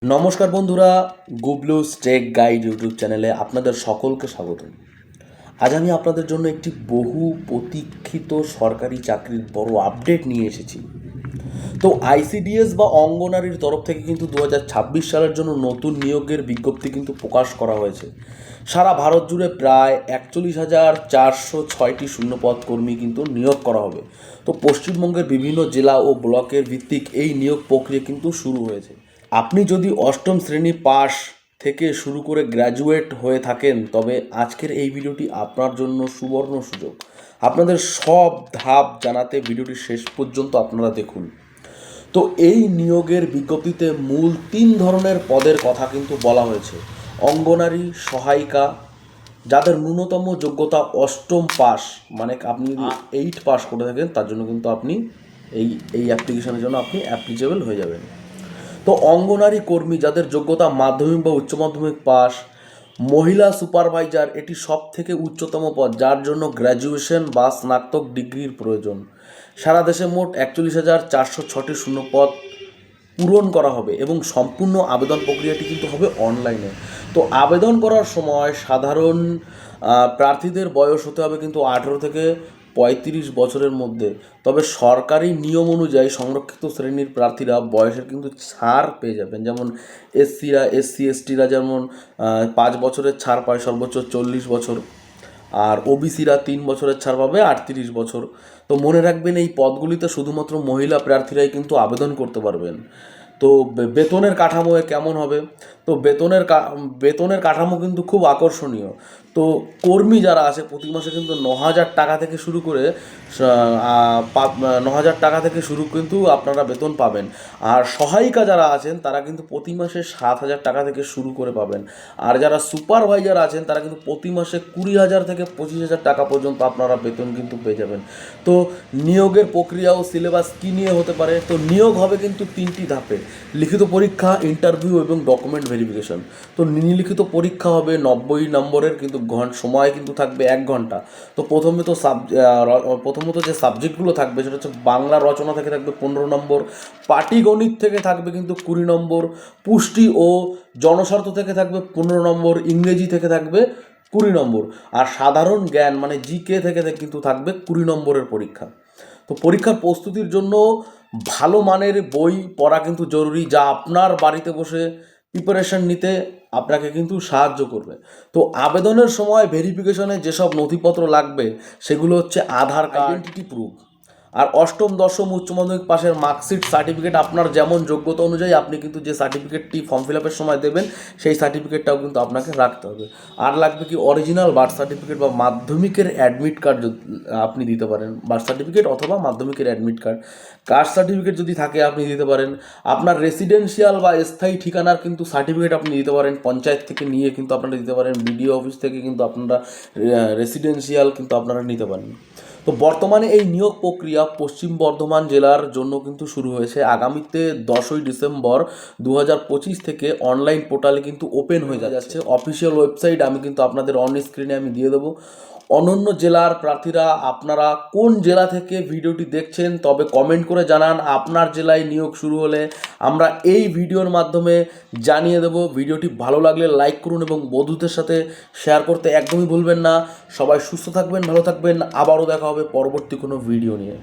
নমস্কার বন্ধুরা, গুবলুস take guide YouTube চ্যানেলে আপনাদের সকলকে স্বাগত। আজ আমি আপনাদের জন্য একটি বহু প্রতীক্ষিত সরকারি চাকরির বড় আপডেট নিয়ে এসেছি। তো আইসিডিএস বা অঙ্গনারীর তরফ থেকে কিন্তু 2026 সালের জন্য নতুন নিয়োগের বিজ্ঞপ্তি কিন্তু প্রকাশ করা হয়েছে। সারা ভারত জুড়ে প্রায় 41,406টি শূন্যপদ কর্মী কিন্তু নিয়োগ করা হবে। তো পশ্চিমবঙ্গের বিভিন্ন জেলা ও ব্লকের ভিত্তিক এই নিয়োগ প্রক্রিয়া কিন্তু শুরু হয়েছে। আপনি যদি অষ্টম শ্রেণী পাস থেকে শুরু করে গ্র্যাজুয়েট হয়ে থাকেন, তবে আজকের এই ভিডিওটি আপনার জন্য সুবর্ণ সুযোগ। আপনাদের সব ধাপ জানাতে ভিডিওটি শেষ পর্যন্ত আপনারা দেখুন। তো এই নিয়োগের বিজ্ঞপ্তিতে মূল 3 ধরনের পদের কথা কিন্তু বলা হয়েছে। অঙ্গনারী সহায়িকা, যাদের ন্যূনতম যোগ্যতা অষ্টম পাস, মানে আপনি যদি 8 পাস করে থাকেন তার জন্য কিন্তু আপনি এই অ্যাপ্লিকেশনের জন্য আপনি অ্যাপ্লিকেবল হয়ে যাবেন। তো অঙ্গনারী কর্মী, যাদের যোগ্যতা মাধ্যমিক বা উচ্চ মাধ্যমিক পাস। মহিলা সুপারভাইজার, এটি সব থেকে উচ্চতম পদ, যার জন্য গ্র্যাজুয়েশন বা স্নাতক ডিগ্রির প্রয়োজন। সারা দেশে মোট 41,406টি শূন্যপদ পূরণ করা হবে এবং সম্পূর্ণ আবেদন প্রক্রিয়াটি কিন্তু হবে অনলাইনে। তো আবেদন করার সময় সাধারণ প্রার্থীদের বয়স হতে হবে কিন্তু 18 থেকে 35 বছরের মধ্যে। তবে সরকারি নিয়ম অনুযায়ী সংরক্ষিত শ্রেণীর প্রার্থীরা বয়সের কিন্তু ছাড় পেয়ে যাবেন। যেমন এসসি এসটিরা যেমন 5 বছরের ছাড় পায়, সর্বোচ্চ 40 বছর। আর ওবিসিরা 3 বছরের ছাড় পাবে, 38 বছর। তো মনে রাখবেন, এই পদগুলিতে শুধুমাত্র মহিলা প্রার্থীরাই কিন্তু আবেদন করতে পারবেন। তো বেতনের কাঠামো কেমন হবে? তো বেতনের কাঠামো কিন্তু খুব আকর্ষণীয়। তো কর্মী যারা আছে প্রতি মাসে কিন্তু 9,000 টাকা থেকে শুরু করে 9,000 টাকা থেকে শুরু কিন্তু আপনারা বেতন পাবেন। আর সহায়িকা যারা আছেন তারা কিন্তু প্রতি মাসে 7,000 টাকা থেকে শুরু করে পাবেন। আর যারা সুপারভাইজার আছেন তারা কিন্তু প্রতি মাসে 20,000 থেকে 25,000 টাকা পর্যন্ত আপনারা বেতন কিন্তু পেয়ে যাবেন। তো নিয়োগের প্রক্রিয়া ও সিলেবাস কী নিয়ে হতে পারে? তো নিয়োগ হবে কিন্তু 3টি ধাপে: লিখিত পরীক্ষা, ইন্টারভিউ এবং ডকুমেন্ট ভেরিফিকেশন। তো লিখিত পরীক্ষা হবে 90 নম্বরের, কিন্তু সময় কিন্তু থাকবে 1 ঘন্টা। তো প্রথমত যে সাবজেক্টগুলো থাকবে সেটা হচ্ছে বাংলা রচনা থেকে থাকবে 15 নম্বর, পাটিগণিত থেকে থাকবে কিন্তু 20 নম্বর, পুষ্টি ও জনস্বার্থ থেকে থাকবে 15 নম্বর, ইংরেজি থেকে থাকবে 20 নম্বর, আর সাধারণ জ্ঞান মানে জিকে থেকে কিন্তু থাকবে 20 নম্বরের পরীক্ষা। তো পরীক্ষার প্রস্তুতির জন্য ভালো মানের বই পড়া কিন্তু জরুরি, যা আপনার বাড়িতে বসে প্রিপারেশন নিতে আপনাকে কিন্তু সাহায্য করবে। তো আবেদনের সময় ভেরিফিকেশনে যেসব নথিপত্র লাগবে সেগুলো হচ্ছে আধার কার্ড, আইডেন্টিটি প্রুফ, আর অষ্টম দশম উচ্চ মাধ্যমিক পাশের মার্কশিট, সার্টিফিকেট। আপনার যেমন যোগ্যতা অনুযায়ী আপনি কিন্তু যে সার্টিফিকেটটি ফর্ম ফিল আপের সময় দেবেন সেই সার্টিফিকেটটাও কিন্তু আপনাকে রাখতে হবে। আর লাগবে কি অরিজিনাল বার্থ সার্টিফিকেট বা মাধ্যমিকের অ্যাডমিট কার্ড আপনি দিতে পারেন, বার্থ সার্টিফিকেট অথবা মাধ্যমিকের অ্যাডমিট কার্ড। কাস্ট সার্টিফিকেট যদি থাকে আপনি দিতে পারেন। আপনার রেসিডেন্সিয়াল বা স্থায়ী ঠিকানার কিন্তু সার্টিফিকেট আপনি দিতে পারেন, পঞ্চায়েত থেকে নিয়ে কিন্তু আপনারা দিতে পারেন, বিডিও অফিস থেকে কিন্তু আপনারা রেসিডেন্সিয়াল কিন্তু আপনারা নিতে পারেন। তো বর্তমানে এই নিয়োগ প্রক্রিয়া পশ্চিম বর্ধমান জেলার জন্য কিন্তু শুরু হয়েছে। আগামীতে 10ই ডিসেম্বর 2025 থেকে অনলাইন পোর্টালে কিন্তু ওপেন হয়ে যাচ্ছে। অফিসিয়াল ওয়েবসাইট আমি কিন্তু আপনাদের অন স্ক্রিনে আমি দিয়ে দেবো। অন্যান্য জেলার প্রার্থীরা আপনারা কোন জেলা থেকে ভিডিওটি দেখছেন তবে কমেন্ট করে জানান। আপনার জেলায় নিয়োগ শুরু হলে আমরা এই ভিডিওর মাধ্যমে জানিয়ে দেব। ভিডিওটি ভালো লাগলে লাইক করুন এবং বন্ধুদের সাথে শেয়ার করতে একদমই ভুলবেন না। সবাই সুস্থ থাকবেন, ভালো থাকবেন। আবারও দেখা হবে পরবর্তী কোনো ভিডিও নিয়ে।